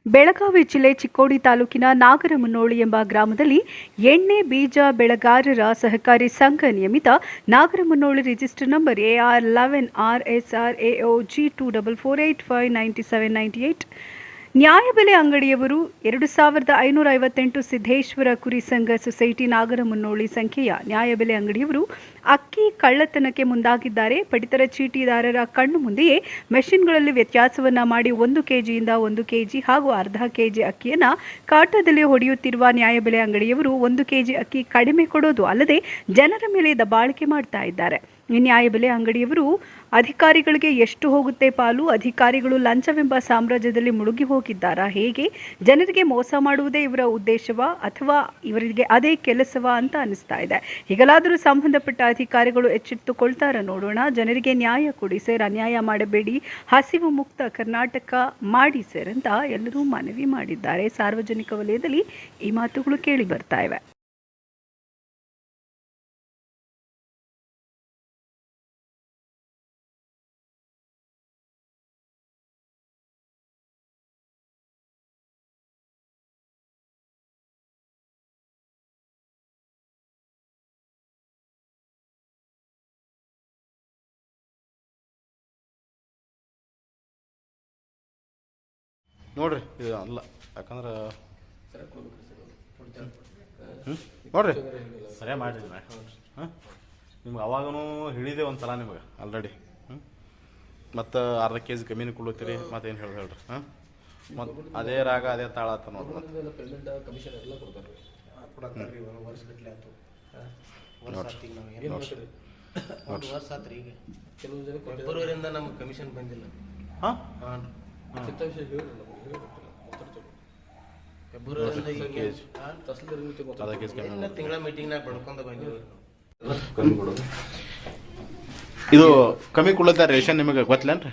ಬೆಳಗಾವಿ ಜಿಲ್ಲೆ ಚಿಕ್ಕೋಡಿ ತಾಲೂಕಿನ ನಾಗರಮುನ್ನೋಳಿ ಎಂಬ ಗ್ರಾಮದಲ್ಲಿ ಎಣ್ಣೆ ಬೀಜ ಬೆಳೆಗಾರರ ಸಹಕಾರಿ ಸಂಘ ನಿಯಮಿತ ನಾಗರಮುನ್ನೋಳಿ ರಿಜಿಸ್ಟರ್ ನಂಬರ್ AR11RSRAOG2448599798 ನ್ಯಾಯಬೆಲೆ ಅಂಗಡಿಯವರು 2558 ಸಿದ್ದೇಶ್ವರ ಕುರಿ ಸಂಘ ಸೊಸೈಟಿ ನಾಗರಮುನ್ನೋಳಿ ಸಂಖ್ಯೆಯ ನ್ಯಾಯಬೆಲೆ ಅಂಗಡಿಯವರು ಅಕ್ಕಿ ಕಳ್ಳತನಕ್ಕೆ ಮುಂದಾಗಿದ್ದಾರೆ. ಪಡಿತರ ಚೀಟಿದಾರರ ಕಣ್ಣು ಮುಂದೆಯೇ ಮೆಷಿನ್ಗಳಲ್ಲಿ ವ್ಯತ್ಯಾಸವನ್ನ ಮಾಡಿ 1 ಕೆಜಿಯಿಂದ 1 ಕೆಜಿ ಹಾಗೂ ಅರ್ಧ ಕೆಜಿ ಅಕ್ಕಿಯನ್ನು ಕಾಟದಲ್ಲಿ ಹೊಡೆಯುತ್ತಿರುವ ನ್ಯಾಯಬೆಲೆ ಅಂಗಡಿಯವರು 1 ಕೆಜಿ ಅಕ್ಕಿ ಕಡಿಮೆ ಕೊಡೋದು ಅಲ್ಲದೆ ಜನರ ಮೇಲೆ ದಬ್ಬಾಳಿಕೆ ಮಾಡ್ತಾ ಇದ್ದಾರೆ. ಈ ನ್ಯಾಯಬೆಲೆ ಅಂಗಡಿಯವರು ಅಧಿಕಾರಿಗಳಿಗೆ ಎಷ್ಟು ಹೋಗುತ್ತೆ ಪಾಲು, ಅಧಿಕಾರಿಗಳು ಲಂಚವೆಂಬ ಸಾಮ್ರಾಜ್ಯದಲ್ಲಿ ಮುಳುಗಿ ಹೋಗಿದ್ದಾರಾ, ಹೇಗೆ ಜನರಿಗೆ ಮೋಸ ಮಾಡುವುದೇ ಇವರ ಉದ್ದೇಶವಾ ಅಥವಾ ಇವರಿಗೆ ಅದೇ ಕೆಲಸವಾ ಅಂತ ಅನಿಸ್ತಾ ಇದೆ. ಹೀಗಲಾದರೂ ಸಂಬಂಧಪಟ್ಟ ಅಧಿಕಾರಿಗಳು ಎಚ್ಚೆತ್ತುಕೊಳ್ತಾರ ನೋಡೋಣ. ಜನರಿಗೆ ನ್ಯಾಯ ಕೊಡಿ ಸರ್, ಅನ್ಯಾಯ ಮಾಡಬೇಡಿ, ಹಸಿವು ಮುಕ್ತ ಕರ್ನಾಟಕ ಮಾಡಿ ಸರ್ ಅಂತ ಎಲ್ಲರೂ ಮನವಿ ಮಾಡಿದ್ದಾರೆ. ಸಾರ್ವಜನಿಕ ವಲಯದಲ್ಲಿ ಈ ಮಾತುಗಳು ಕೇಳಿ ಬರ್ತಾ ಇವೆ. ನೋಡ್ರಿ ಇದು ಅಲ್ಲ, ಯಾಕಂದ್ರೆ ನೋಡ್ರಿ ಸರಿಯಾಗಿ ಮಾಡಿರಿ. ಹಾಂ ನಿಮ್ಗೆ ಅವಾಗೂ ಹೇಳಿದೆ ಒಂದು ಸಲ ನಿಮ್ಗೆ ಆಲ್ರೆಡಿ. ಮತ್ತು ಅರ್ಧ ಕೆ ಜಿ ಕಮ್ಮಿನೂ ಕೊಡ್ತೀರಿ, ಮತ್ತೇನು ಹೇಳ್ರಿ. ಹಾಂ ಮತ್ತು ಅದೇ ರಾಗ ಅದೇ ತಾಳ ಆತ ನೋಡ್ರಿ. ಫೆಬ್ರವರಿಯಿಂದ ನಮ್ಗೆ ಕಮಿಷನ್ ಬಂದಿಲ್ಲ. ಹಾಂ ತಿಂಗಳ ಮೀಟಿಂಗ್ನಾಗ ಬಡ್ಕೊಂಡು ಬಂದಿವಿ. ಇದು ಕಮ್ಮಿ ಕೊಡ್ಲತ್ತಾರ ರೇಷನ್ ನಿಮಗೆ ಗೊತ್ತಿಲ್ಲೇನ್ರಿ?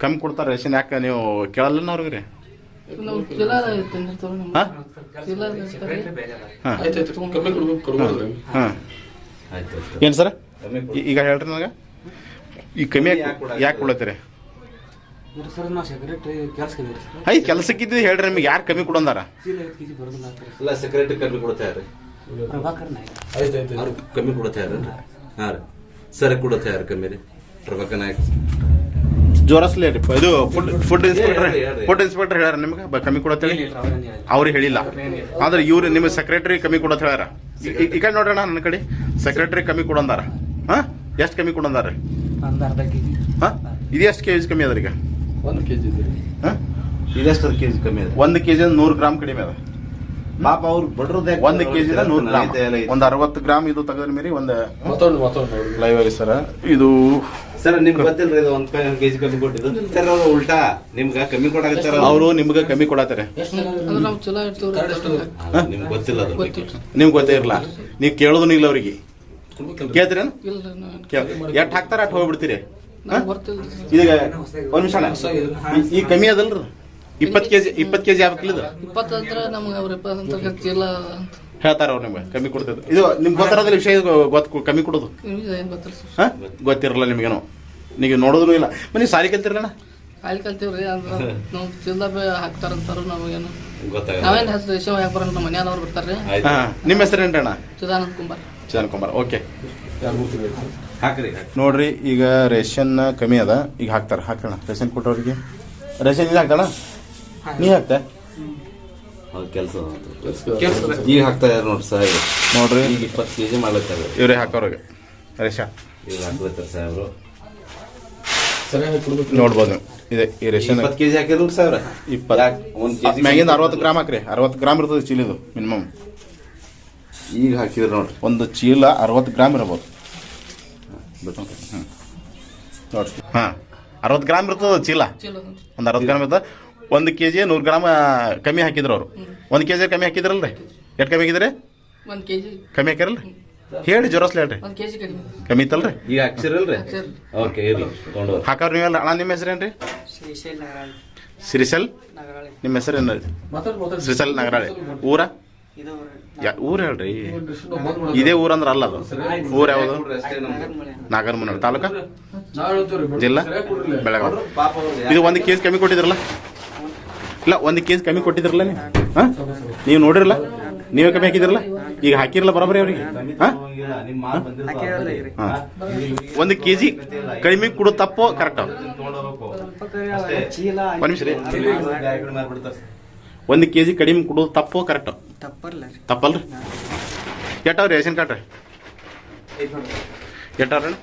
ಕಮ್ಮಿ ಕೊಡ್ತಾರ ರೇಷನ್, ಯಾಕೆ ನೀವು ಕೇಳಲ್ಲ ಅವ್ರಿಗೆ ರೀ? ಏನು ಸರ್ ಈಗ ಹೇಳ್ರಿ ನನಗೆ, ಈ ಕಮ್ಮಿ ಯಾಕೆ ಕೊಡ್ಲತ್ತೀರಿ? ಐದು ಕೆಲಸಕ್ಕಿದ್ದು ಹೇಳ್ರಿ, ನಿಮ್ಗೆ ಯಾರು ಕಮ್ಮಿ ಕೊಡೋದಾರ? ಇಲ್ಲ ಸೆಕ್ರೆಟರಿ ಕಮ್ಮಿ ಕೊಡ್ತಾರೆ, ಕಮ್ಮಿ ಕೊಡ್ತಾರೆ. ಹಾಂ ರೀ ಸರ್ ಕೊಡುತ್ತೆ ಯಾರು ಕಮ್ಮಿ ರೀ? ಪ್ರಭಾಕರ್ ನಾಯಕ್ ಜೋರಸ್ಲೇ ರೀ. ಇದು ಫುಡ್ ಇನ್ಸ್ಪೆಕ್ಟರ್ ಹೇಳ್ಯಾರ ನಿಮ್ಗೆ ಕಮ್ಮಿ ಕೊಡತ್ತೆ? ಅವ್ರಿಗೆ ಹೇಳಿಲ್ಲ, ಆದ್ರೆ ಇವ್ರು ನಿಮ್ಮ ಸೆಕ್ರೆಟರಿ ಕಮ್ಮಿ ಕೊಡತ್ತೆ ಹೇಳ್ಯಾರ. ಈ ಕಡೆ ನೋಡ್ರಣ, ನನ್ನ ಕಡೆ ಸೆಕ್ರೆಟರಿ ಕಮ್ಮಿ ಕೊಡಂದಾರ. ಹಾಂ ಎಷ್ಟು ಕಮ್ಮಿ ಕೊಡಂದಾರ? ಹಾಂ ಇದು ಎಷ್ಟು ಕೆ ಜಿ ಕಮ್ಮಿ ಅದ ಈಗ? 1 ಕೆಜಿ. ಹಾಂ ಇದೆಷ್ಟು ಕೆಜಿ ಕಮ್ಮಿ ಅದ? 1 ಕೆಜಿ 100 ಗ್ರಾಮ್ ಕಡಿಮೆ ಅದ. ಪಾಪ ಅವ್ರು ಬಡ್ರದೇ 1 ಕೆಜಿ 100 ಗ್ರಾಮ್, ಒಂದು 60 ಗ್ರಾಮ್ ಇದು ತೆಗೆದ್ರ ಮೇರಿ ಒಂದು ಲೈವ್ ಆಗಿ ಸರ. ಇದು ಸರ್ ನಿಮ್ಗೆ ಗೊತ್ತಿಲ್ರಿ, ಇದು 1 ಕೆಜಿ ಕಮ್ಮಿ ಕೊಟ್ಟಿದ್ದು ಸರ್. ಅವ್ರು ಉಲ್ಟಾ ನಿಮ್ಗೆ ಕಮ್ಮಿ ಕೊಡಾಕತ್ತಾರ, ಅವರು ನಿಮ್ಗೆ ಕಮ್ಮಿ ಕೊಡತ್ತಾರೆ. ನಿಮ್ಗೆ ಗೊತ್ತಿಲ್ಲ, ನಿಮ್ಗೆ ಗೊತ್ತೇ ಇರಲ್ಲ, ನೀವು ಕೇಳೋದು ಇಲ್ಲ ಅವ್ರಿಗೆ. ಕೇಳ್ತೀರ ಎಷ್ಟು ಹಾಕ್ತಾರ ಅಟ್ ಹೋಗ್ಬಿಡ್ತೀರಿ. ಈಗ ಒಂದ್ ನಿಮಿಷ, ಈ ಕಮ್ಮಿ ಅದಲ್ರಿ 20 ಕೆಜಿ ಆಗ್ಬೇಕಿಲ್ಲ? ಹೇಳ್ತಾರ ಅವ್ರು ನಿಮ್ಗೆ ಕಮ್ಮಿ ಕೊಡ್ತಿದ್ರು. ಇದು ನಿಮ್ಗೆ ಗೊತ್ತಿರೋದಿಲ್ಲ ವಿಷಯ, ಕಮ್ಮಿ ಕೊಡೋದು ಗೊತ್ತಿರಲ್ಲ ನಿಮ್ಗೇನು, ನೀವು ನೋಡೋದು ಇಲ್ಲ. ನೀವು ಸಾಲಿ ಕಲ್ತಿರಲ್ಲ? ಸಾಲಿ ಕಲ್ತೀವ್ರಿ, ಹಾಕ್ತಾರಂತಾರ ನಮಗೇನು ಗೊತ್ತಾಗ. ನಾವೇನು ಹೆಸರು ಯಾಕೆ ಬರೋಣ, ನಮ್ಮ ಮನೆಯವ್ರು ಬರ್ತಾರೆ. ನಿಮ್ಮ ಹೆಸರೇನ್ರಣ್ಣ? ಚಿದಾನಂದ ಕುಂಬಾರ್. ಓಕೆ ಹಾಕ್ರಿ. ನೋಡ್ರಿ, ಈಗ ರೇಷನ್ ಕಮ್ಮಿ ಅದ, ಈಗ ಹಾಕ್ತಾರ ರೇಷನ್ ಕೊಟ್ಟವ್ರಿಗೆ. ರೇಷನ್ ಇಲ್ಲ ಹಾಕ್ತಾಳ, ನೀ ಹಾಕ್ತಾ ಕೆಲಸ ಈಗ ಹಾಕ್ತಾ ಇದಾರೆ ನೋಡ್ರಿ ಸಾಹೇಬ್ರು. ನೋಡ್ರಿ ಈಗ 20 ಕೆಜಿ ಮಾಡ್ಲತ್ತಾರೆ ಇವ್ರೇ ಹಾಕೋರಿಗೆ ರೇಷನ್ ಈಗ ಹಾಕ್ಲತ್ತಾರೆ ಸಾಹೇಬ್ರು. ನೋಡ್ಬೋದು ಇದೆ ಈ ರೇಷನ್ 20 ಕೆಜಿ ಹಾಕಿದ್ರು ಸಾವಿರ 20 ಮ್ಯಾಗಿಂದ 60 ಗ್ರಾಮ್ ಹಾಕ್ರಿ. 60 ಗ್ರಾಮ್ ಇರ್ತದೆ ಚೀಲಿದು ಮಿನಿಮಮ್. ಈಗ ಹಾಕಿದ್ರು ನೋಡ್ರಿ, ಒಂದು ಚೀಲ 60 ಗ್ರಾಮ್ ಇರ್ಬೋದು ನೋಡ್ರಿ. ಹಾಂ 60 ಗ್ರಾಮ್ ಇರ್ತದೆ ಚೀಲ, ಒಂದು 60 ಗ್ರಾಮ್ ಇರ್ತದೆ. 1 ಕೆಜಿ 100 ಗ್ರಾಮ್ ಕಮ್ಮಿ ಹಾಕಿದ್ರು ಅವರು. 1 ಕೆಜಿ ಕಮ್ಮಿ ಹಾಕಿದ್ರಲ್ರಿ? ಎಷ್ಟು ಕಮ್ಮಿ ಹಾಕಿದ್ರಿ? 1 ಕೆಜಿ ಕಮ್ಮಿ ಹಾಕಿರಲ್ರಿ? ಹೇಳಿ ಜೋರಸ್ಲಿ ಹೇಳ್ರಿ. 1 ಕೆಜಿ ಕಮ್ಮಿ ಇತ್ತಲ್ರಿ? ಈಗ ಹಾಕ್ಸಿರಲ್ರಿ? ಓಕೆ ಇರ್ಲಿ ತೊಗೊಂಡು ಹಾಕೋರು ನೀವೆಲ್ಲ. ಅಣ್ಣ ನಿಮ್ಮ ಹೆಸರೇನ್ರಿ? ಶ್ರೀಶೈಲ್. ನಿಮ್ಮ ಹೆಸರೇನು? ಶ್ರೀಶೈಲ್ ನಗರಾಳಿ. ಊರ ಊರು ಹೇಳ್ರಿ. ಇದೇ ಊರಂದ್ರೆ ಅಲ್ಲ, ಅದು ಊರು ಯಾವುದು? ನಾಗರಮುನ್ನೋಳಿ ತಾಲೂಕ, ಜಿಲ್ಲಾ ಬೆಳಗಾವಿ. ಇದು 1 ಕೆಜಿ ಕಮ್ಮಿ ಕೊಟ್ಟಿದ್ರಲ್ಲ? ಇಲ್ಲ 1 ಕೆಜಿ ಕಮ್ಮಿ ಕೊಟ್ಟಿದ್ರಲ್ಲ ನೀವು ಹಾಂ ನೀವು ನೋಡಿರಲ್ಲ ನೀವೇ ಕಮ್ಮಿ ಹಾಕಿದ್ರಲ್ಲ ಈಗ ಹಾಕಿರಲ್ಲ ಬರೋಬ್ಬರಿ ಅವ್ರಿಗೆ ಹಾಂ ನಿಮ್ ಮಾಲ್ ಬಂದಿರ್ತಾವ. ಹಾಂ 1 ಕೆಜಿ ಕಡಿಮೆ ಕೊಡೋ ತಪ್ಪು ಕರೆಕ್ಟ್ ಒಂದು ನಿಮಿಷ ರೀ 1 ಕೆಜಿ ಕಡಿಮೆ ಕೊಡೋದು ತಪ್ಪು ಕರೆಕ್ಟ್ ತಪ್ಪಲ್ರಿ ಎಟ್ಟವ್ರಿ ರೇಷನ್ ಕಾರ್ಡ್ ರೀ ಎಟ್ಟವ್ರಿ